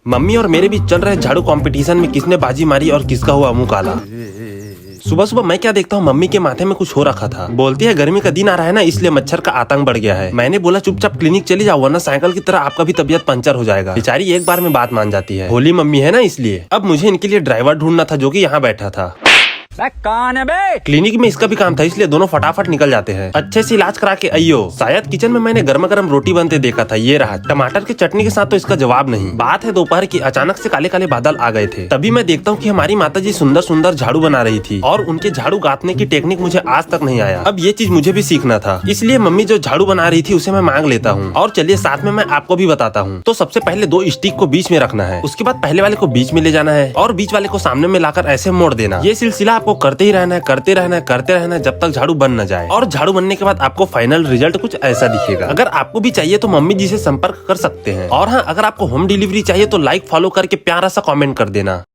Mummy और मेरे बीच चल रहे झाड़ू कंपटीशन में किसने बाजी मारी और किसका हुआ मुंह काला। सुबह सुबह मैं क्या देखता हूँ, मम्मी के माथे में कुछ हो रखा था। बोलती है गर्मी का दिन आ रहा है ना, इसलिए मच्छर का आतंक बढ़ गया है। मैंने बोला चुपचाप क्लिनिक चली जाओ, वरना साइकिल की तरह आपका भी तबीयत पंचर हो जाएगा। बेचारी एक बार में बात मान जाती है, होली मम्मी है ना इसलिए। अब मुझे इनके लिए ड्राइवर ढूंढना था जो कि यहाँ बैठा था। कौन है बे? क्लिनिक में इसका भी काम था, इसलिए दोनों फटाफट निकल जाते हैं। अच्छे से इलाज करा के आइयो। शायद किचन में मैंने गर्मा गर्म रोटी बनते देखा था, ये रहा। टमाटर की चटनी के साथ तो इसका जवाब नहीं। बात है दोपहर की, अचानक से काले काले बादल आ गए थे। तभी मैं देखता हूँ कि हमारी माताजी सुंदर सुंदर झाड़ू बना रही थी और उनके झाड़ू गाथने की टेक्निक मुझे आज तक नहीं आया। अब ये चीज मुझे भी सीखना था, इसलिए मम्मी जो झाड़ू बना रही थी उसे मैं मांग लेता हूँ। और चलिए साथ में मैं आपको भी बताता हूँ। तो सबसे पहले 2 स्टिक को बीच में रखना है, उसके बाद पहले वाले को बीच में ले जाना है और बीच वाले को सामने में लाकर ऐसे मोड़ देना। ये सिलसिला आपको करते ही रहना है, करते रहना जब तक झाड़ू बन न जाए। और झाड़ू बनने के बाद आपको फाइनल रिजल्ट कुछ ऐसा दिखेगा। अगर आपको भी चाहिए तो मम्मी जी से संपर्क कर सकते हैं। और हाँ, अगर आपको होम डिलीवरी चाहिए तो लाइक फॉलो करके प्यारा सा कमेंट कर देना।